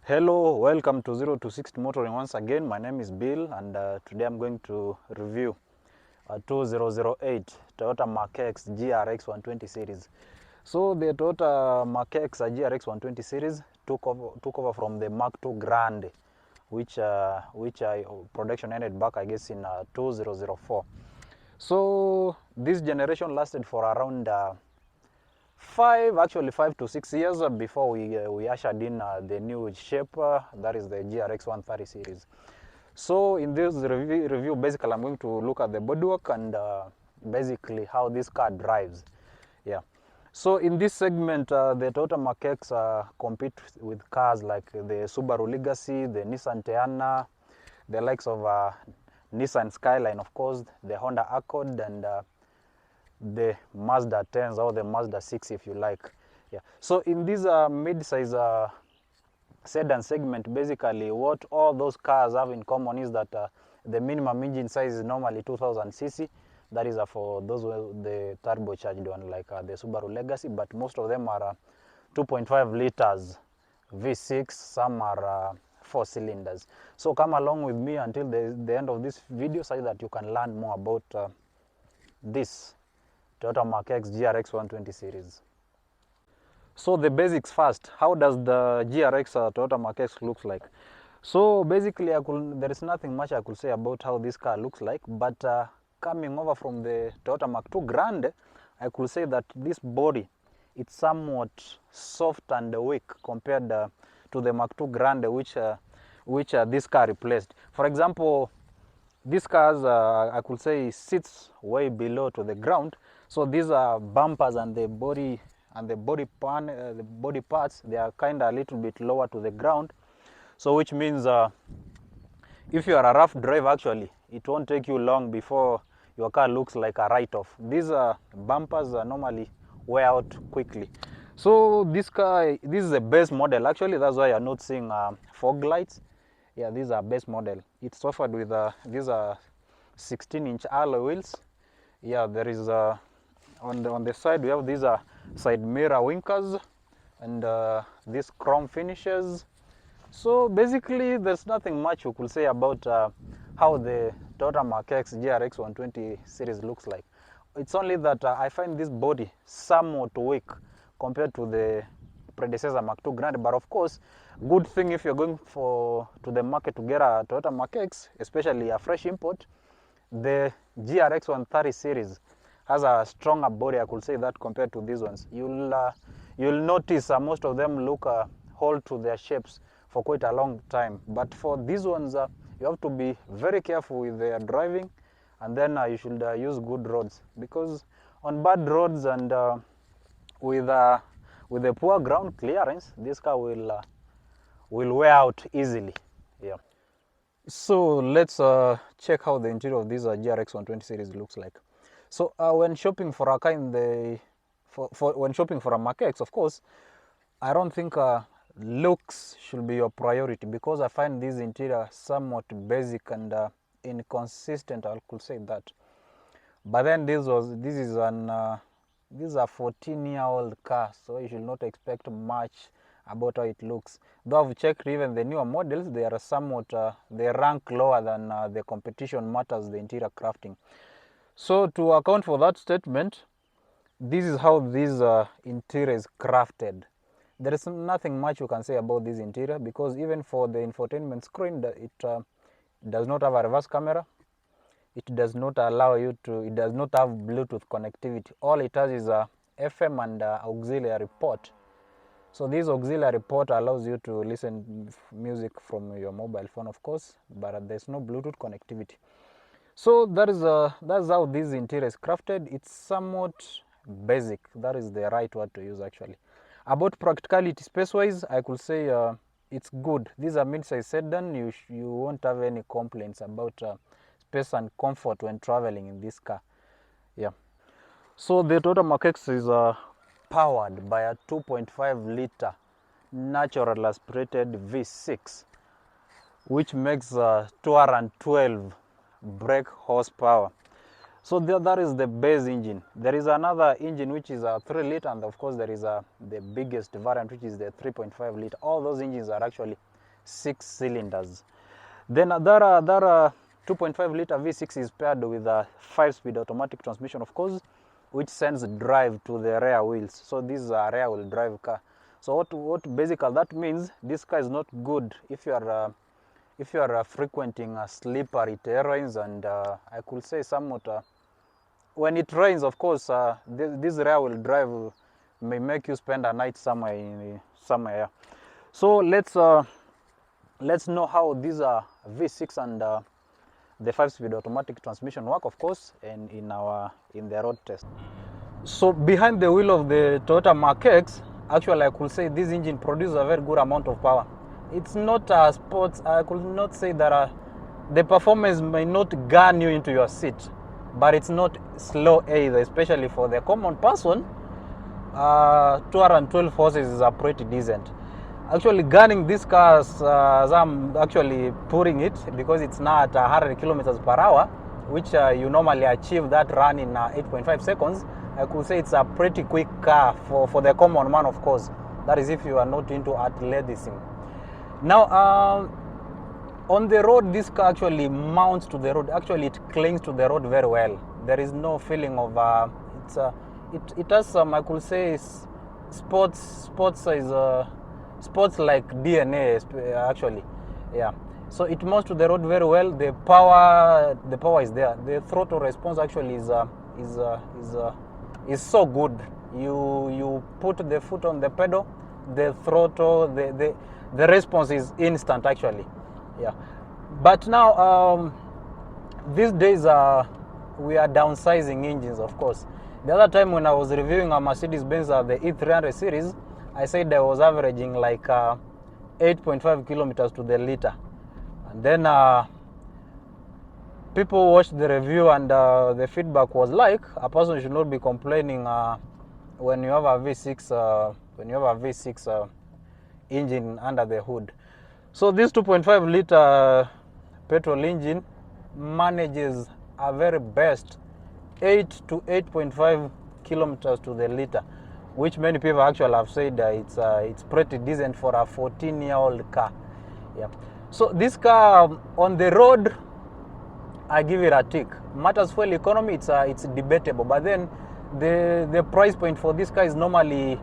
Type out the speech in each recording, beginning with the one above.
Hello, welcome to 0 to 60 Motoring once again. My name is Bill, and today I'm going to review a 2008 Toyota Mark X GRX120 series. So the Toyota Mark X GRX120 series took over from the Mark II Grande, which production ended back, I guess, in 2004. So this generation lasted for around 5 to 6 years before we ushered in the new shape, that is the GRX130 series. So in this review, basically I'm going to look at the bodywork and basically how this car drives. Yeah. So in this segment, the Toyota Mark X compete with cars like the Subaru Legacy, the Nissan Teana, the likes of Nissan Skyline, of course, the Honda Accord, and the Mazda Atenza or the Mazda 6 if you like. Yeah. So in this mid-size sedan segment, basically what all those cars have in common is that the minimum engine size is normally 2000 cc. That is for those the turbocharged one like the Subaru Legacy, but most of them are 2.5 liters V6, some are 4 cylinders. So come along with me until the end of this video so that you can learn more about this Toyota Mark X GRX120 series. So the basics first. How does the GRX Toyota Mark X looks like? So basically, there is nothing much I could say about how this car looks like. But coming over from the Toyota Mark II Grande, I could say that this body, it's somewhat soft and weak compared to the Mark II Grande, which this car replaced. For example, this car, I could say, sits way below to the ground. So these are bumpers and the body parts, they are kind of a little bit lower to the ground. So which means if you are a rough driver, actually, it won't take you long before your car looks like a write-off. These bumpers normally wear out quickly. So this is a base model. Actually, that's why you're not seeing fog lights. Yeah, these are base model. It's offered with these are 16-inch alloy wheels. Yeah, there is on the side we have these side mirror winkers and these chrome finishes. So basically, there's nothing much you could say about how the Toyota Mark X GRX120 series looks like. It's only that I find this body somewhat weak compared to the predecessor Mark II Grande. But of course, good thing if you're going to the market to get a Toyota Mark X, especially a fresh import, the GRX130 series has a stronger body, I could say that, compared to these ones. You'll notice most of them look hold to their shapes for quite a long time. But for these ones, you have to be very careful with their driving, and then you should use good roads, because on bad roads and with a poor ground clearance, this car will wear out easily. Yeah. So let's check how the interior of this GRX120 series looks like. So when shopping for a car when shopping for a Mark X, of course, I don't think looks should be your priority, because I find this interior somewhat basic and inconsistent, I could say that. But then this is a 14-year-old car, so you should not expect much about how it looks. Though I've checked even the newer models, they are somewhat they rank lower than the competition matters the interior crafting. So to account for that statement, this is how this interior is crafted. There is nothing much you can say about this interior, because even for the infotainment screen, it does not have a reverse camera. It does not allow you to, it does not have Bluetooth connectivity. All it has is a FM and auxiliary port. So this auxiliary port allows you to listen music from your mobile phone, of course, but there's no Bluetooth connectivity. So that's how this interior is crafted. It's somewhat basic. That is the right word to use, actually. About practicality, space-wise, I could say it's good. These are mid-size sedan. You won't have any complaints about space and comfort when traveling in this car. Yeah. So the Toyota Mark X is powered by a 2.5 liter natural aspirated V6, which makes 212 brake horsepower. So that is the base engine. There is another engine which is a 3 liter, and of course there is the biggest variant, which is the 3.5 liter. All those engines are actually 6 cylinders. Then other 2.5 liter V6 is paired with a 5-speed automatic transmission, of course, which sends drive to the rear wheels. So this is a rear wheel drive car. So what basically that means, this car is not good if you are frequenting slippery terrains, and I could say somewhat when it rains, of course, this rear wheel drive may make you spend a night somewhere. So let's know how these V6 and the 5-speed automatic transmission work, of course, and in the road test. So behind the wheel of the Toyota Mark X, actually I could say this engine produces a very good amount of power. It's not a sports. I could not say that the performance may not gun you into your seat, but it's not slow either, especially for the common person. 212 horses is a pretty decent. Actually, gunning this car, as I'm actually putting it, because it's now at 100 kilometers per hour, which you normally achieve that run in 8.5 seconds. I could say it's a pretty quick car for the common man, of course. That is if you are not into athleticism. Now, on the road, this car actually mounts to the road. Actually, it clings to the road very well. There is no feeling of it has some, I could say, sports like DNA actually. Yeah. So it mounts to the road very well. The power is there. The throttle response actually is so good. You put the foot on the pedal, the throttle, the response is instant actually. Yeah. But now these days we are downsizing engines, of course. The other time when I was reviewing a Mercedes-Benz the E300 series, I said I was averaging like 8.5 kilometers to the liter. And then people watched the review, and the feedback was like, a person should not be complaining when you have a V6 engine under the hood. So this 2.5 liter petrol engine manages a very best 8 to 8.5 kilometers to the liter, which many people actually have said it's pretty decent for a 14-year-old car. Yeah. So this car on the road, I give it a tick. Matters fuel economy, it's debatable, but then the price point for this car is normally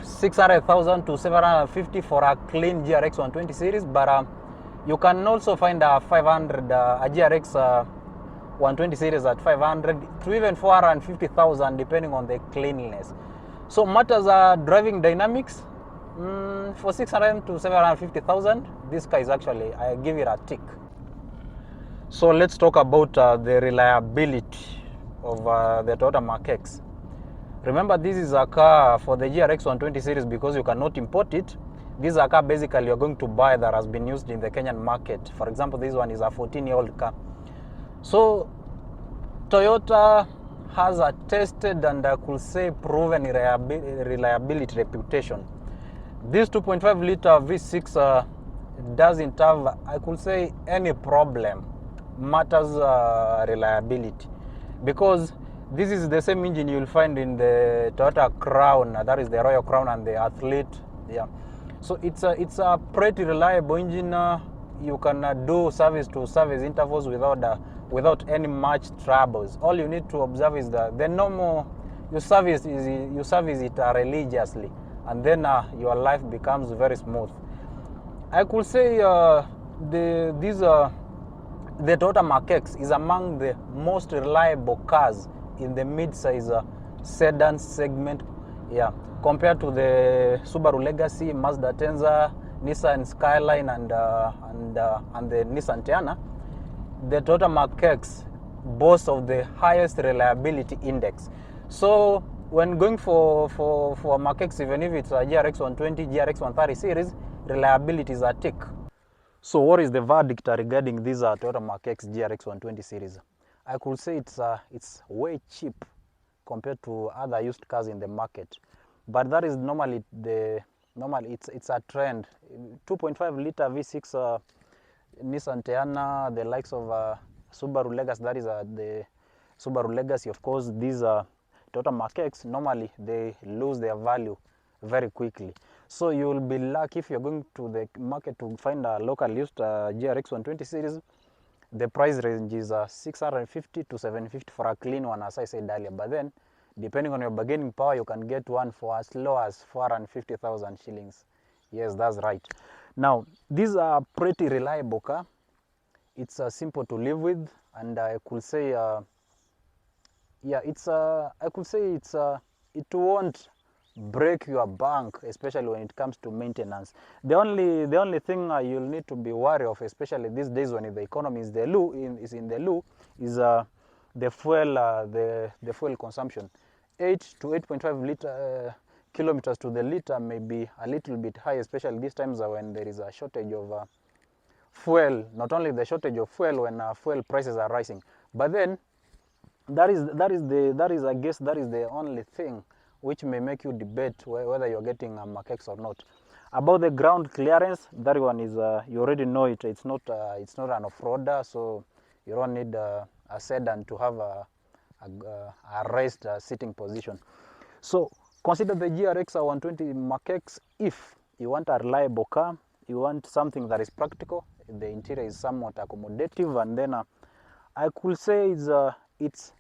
600,000 to 750 for a clean GRX120 series, but you can also find a 500 a GRX 120 series at 500 to even 450,000 depending on the cleanliness. So matters are driving dynamics. For 600 to 750,000, this car is actually, I give it a tick. So let's talk about the reliability of the Toyota Mark X. Remember, this is a car for the GRX120 series because you cannot import it. This is a car basically you're going to buy that has been used in the Kenyan market. For example, this one is a 14-year-old car. So Toyota has a tested and I could say proven reliability reputation. This 2.5 liter V6 doesn't have, I could say, any problem. Matters reliability, because this is the same engine you'll find in the Toyota Crown, that is the Royal Crown and the Athlete. Yeah. So it's a pretty reliable engine. You can do service to service intervals without any much troubles. All you need to observe is the normal. You service it religiously, and then your life becomes very smooth. I could say the Toyota Mark X is among the most reliable cars in the mid-size sedan segment. Yeah, compared to the Subaru Legacy, Mazda Atenza, Nissan Skyline, and the Nissan Teana, the Toyota Mark X boasts of the highest reliability index. So when going for a Mark X, even if it's a GRX120, GRX130 series, reliability is a tick. So what is the verdict regarding this Toyota Mark X GRX120 series? I could say it's way cheap compared to other used cars in the market, but that is normally it's a trend. 2.5 liter V6 Nissan Teana, the likes of Subaru Legacy, that is the Subaru Legacy, of course. These Toyota Mark X, normally they lose their value very quickly. So you will be lucky if you're going to the market to find a local used GRX120 series. The price range is 650 to 750 for a clean one, as I said earlier. But then, depending on your bargaining power, you can get one for as low as 450,000 shillings. Yes, that's right. Now, these are pretty reliable car. It's simple to live with, and I could say, yeah, I could say it won't break your bank, especially when it comes to maintenance. The only thing you'll need to be wary of, especially these days when the economy is in the low, is the fuel consumption. 8 to 8.5 kilometers to the liter may be a little bit high, especially these times when there is a shortage of fuel. Not only the shortage of fuel when fuel prices are rising, but then that is I guess that is the only thing which may make you debate whether you're getting a Makex or not. About the ground clearance, that one is you already know it. It's not an off-roader, so you don't need a sedan to have a raised sitting position. So consider the GRX 120 Makex if you want a reliable car, you want something that is practical. The interior is somewhat accommodative, and then I could say it's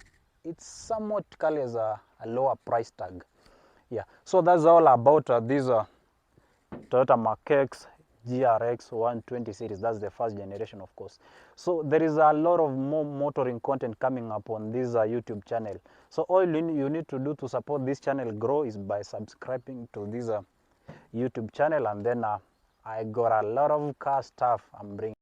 somewhat carries a lower price tag. Yeah, so that's all about this Toyota Makex GRX 120 series. That's the first generation, of course. So there is a lot of more motoring content coming up on this YouTube channel. So all you need to do to support this channel grow is by subscribing to this YouTube channel, and then I got a lot of car stuff I'm bringing.